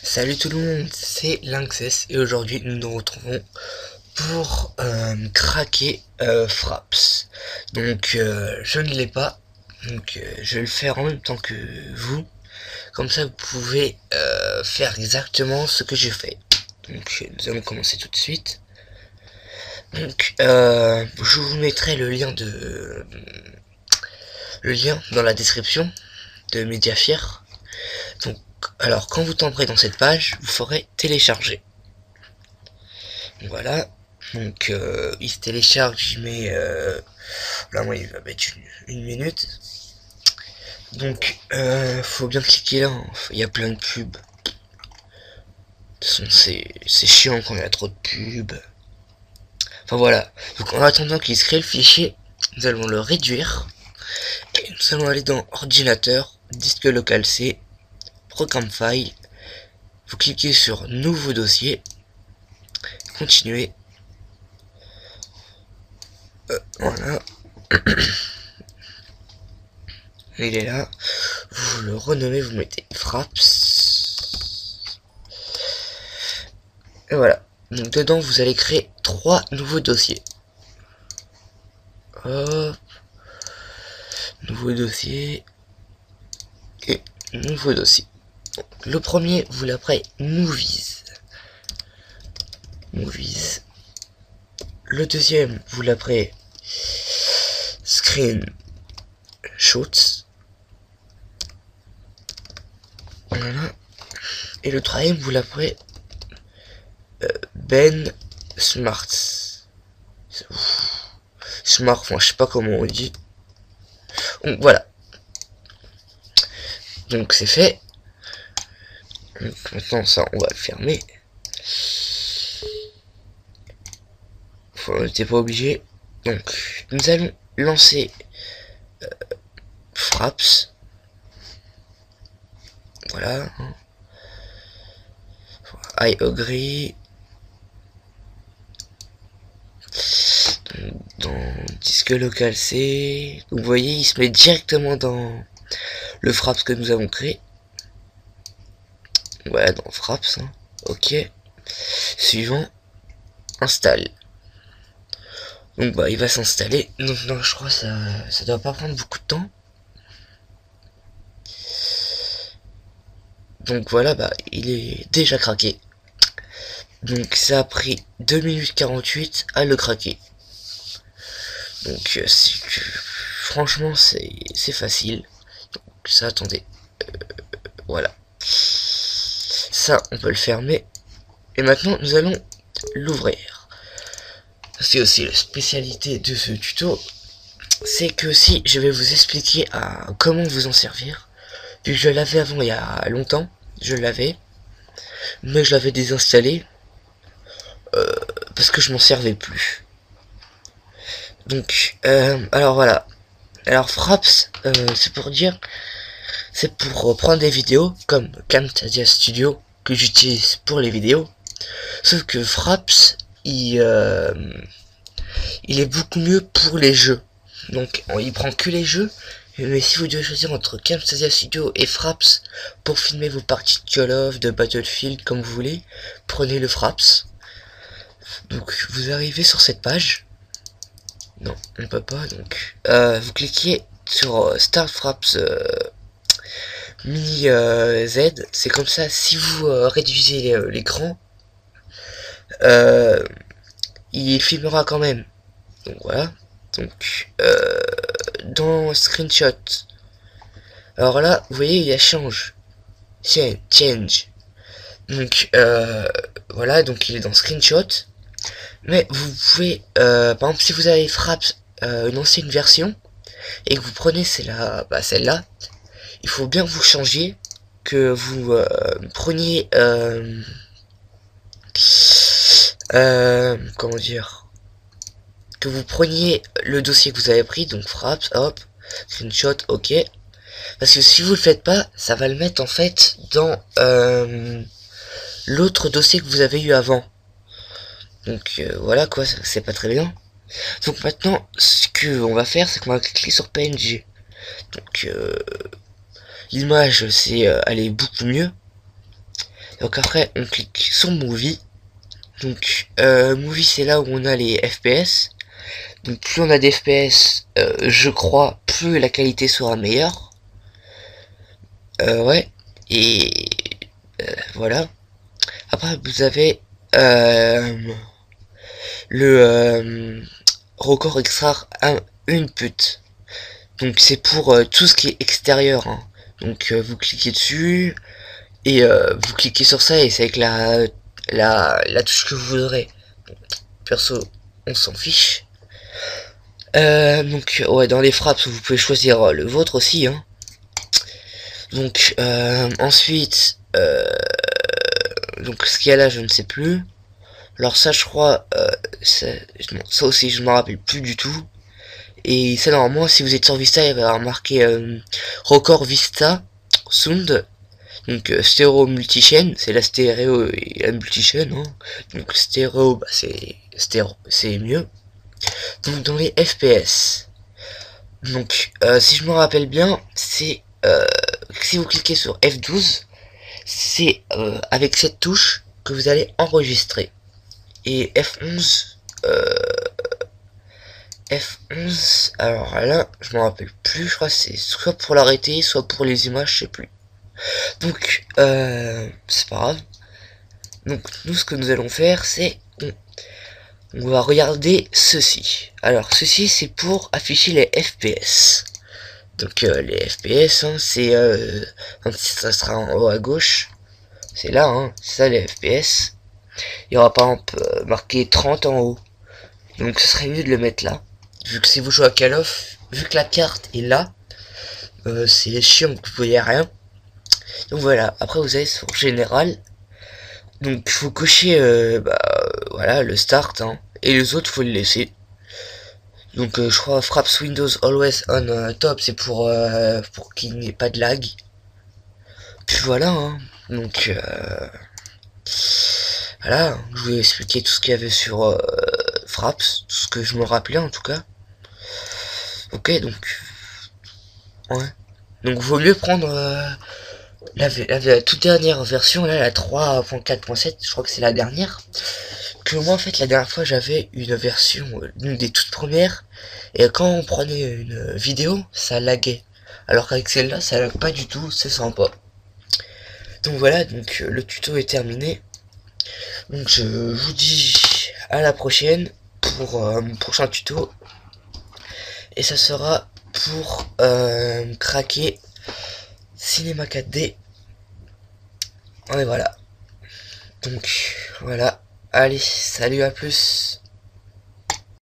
Salut tout le monde, c'est Lynxes et aujourd'hui nous nous retrouvons pour craquer Fraps. Donc je ne l'ai pas, donc je vais le faire en même temps que vous. Comme ça vous pouvez faire exactement ce que j'ai fait. Donc nous allons commencer tout de suite. Donc je vous mettrai le lien dans la description de Mediafire. Donc alors quand vous tomberez dans cette page, vous ferez télécharger. Voilà. Donc il se télécharge, j'y mets là moi il va mettre une minute. Donc faut bien cliquer là, hein. Il y a plein de pubs. De toute façon c'est chiant quand il y a trop de pubs. Enfin voilà. Donc en attendant qu'il se crée le fichier, nous allons le réduire. Et nous allons aller dans ordinateur, disque local C, programme file. Vous cliquez sur nouveau dossier, continuer. Voilà. Il est là. Vous le renommez, vous mettez Fraps. Et voilà. Donc dedans, vous allez créer 3 nouveaux dossiers. Hop. Nouveau dossier. Et nouveau dossier. Donc, le premier, vous l'appelez Movies. Movies. Le deuxième, vous l'appelez Screen Shots. Voilà. Et le troisième, vous l'appelez Ben Smart. Smart, enfin, je sais pas comment on dit. Donc voilà. Donc c'est fait. Donc, maintenant ça, on va le fermer. On n'était pas obligé. Donc nous allons lancer Fraps. Voilà. I agree. Dans disque local C. Vous voyez, il se met directement dans le Fraps que nous avons créé. Voilà, dans Fraps. Hein. Ok. Suivant. Installe. Donc bah il va s'installer. Donc non, je crois que ça doit pas prendre beaucoup de temps. Donc voilà, bah il est déjà craqué. Donc ça a pris 2 minutes 48 à le craquer. Donc franchement c'est facile. Donc ça, attendez. Voilà. Ça on peut le fermer. Et maintenant nous allons l'ouvrir. C'est aussi la spécialité de ce tuto. C'est que si je vais vous expliquer à comment vous en servir. Vu que je l'avais avant il y a longtemps. Je l'avais. Mais je l'avais désinstallé. Parce que je m'en servais plus. Donc alors voilà. Alors Fraps c'est pour dire, c'est pour prendre des vidéos comme Camtasia Studio que j'utilise pour les vidéos. Sauf que Fraps il est beaucoup mieux pour les jeux. Donc il prend que les jeux. Mais si vous devez choisir entre Camtasia Studio et Fraps pour filmer vos parties de Call of, de Battlefield comme vous voulez, prenez le Fraps. Donc vous arrivez sur cette page. Non, on peut pas. Donc vous cliquez sur Start Fraps Mini Z. C'est comme ça. Si vous réduisez l'écran, il filmera quand même. Donc voilà. Donc dans Screenshot. Alors là, vous voyez, il y a change. Change. Donc voilà, donc il est dans Screenshot. Mais vous pouvez, par exemple, si vous avez Fraps une ancienne version et que vous prenez celle-là, il faut bien que vous changiez, que vous preniez, comment dire, que vous preniez le dossier que vous avez pris, donc Fraps, hop, screenshot, ok. Parce que si vous le faites pas, ça va le mettre en fait dans l'autre dossier que vous avez eu avant. Donc voilà quoi, c'est pas très bien. Donc maintenant, ce qu'on va faire, c'est qu'on va cliquer sur PNG. Donc l'image c'est elle est beaucoup mieux. Donc après on clique sur Movie. Donc Movie c'est là où on a les FPS. Donc plus on a des FPS, je crois, plus la qualité sera meilleure. Ouais. Et voilà. Après vous avez le record extra une pute. Donc c'est pour tout ce qui est extérieur. Hein. Donc vous cliquez dessus et vous cliquez sur ça et c'est avec la touche que vous voudrez. Donc, perso, on s'en fiche. Donc ouais, dans les frappes vous pouvez choisir le vôtre aussi. Hein. Donc ensuite, donc ce qu'il y a là, je ne sais plus. Alors ça, je crois, ça aussi, je ne me rappelle plus du tout. Et ça, normalement, si vous êtes sur Vista, il va y avoir marqué Record Vista Sound. Donc stéréo multichaîne, c'est la stéréo et la multichaîne. Hein. Donc stéréo, bah, c'est mieux. Donc dans les FPS. Donc si je me rappelle bien, c'est si vous cliquez sur F12, c'est avec cette touche que vous allez enregistrer. Et F11, alors là, je me rappelle plus, je crois que c'est soit pour l'arrêter, soit pour les images, je sais plus. Donc, c'est pas grave. Donc, nous, ce que nous allons faire, c'est on va regarder ceci. Alors, ceci, c'est pour afficher les FPS. Donc, les FPS, hein, c'est, ça sera en haut à gauche. C'est là, hein, c'est ça les FPS. Il y aura par exemple marqué 30 en haut. Donc, ce serait mieux de le mettre là. Vu que si vous jouez à Call of, vu que la carte est là, c'est chiant, vous voyez rien. Donc voilà, après vous allez sur général. Donc il faut cocher voilà, le start, hein, et les autres faut le laisser. Donc je crois Fraps Windows Always on top, c'est pour qu'il n'y ait pas de lag. Puis voilà, hein. Donc voilà, je vous ai expliqué tout ce qu'il y avait sur Fraps, tout ce que je me rappelais en tout cas. Ok, donc ouais. Donc vaut mieux prendre la toute dernière version, là, la 3.4.7, je crois que c'est la dernière. Que moi, en fait, la dernière fois, j'avais une version, une des toutes premières, et quand on prenait une vidéo, ça laguait. Alors qu'avec celle-là, ça lag pas du tout, c'est sympa. Donc voilà, donc le tuto est terminé. Donc je vous dis à la prochaine pour mon prochain tuto. Et ça sera pour craquer Cinéma 4D. Et voilà. Donc voilà. Allez, salut, à plus.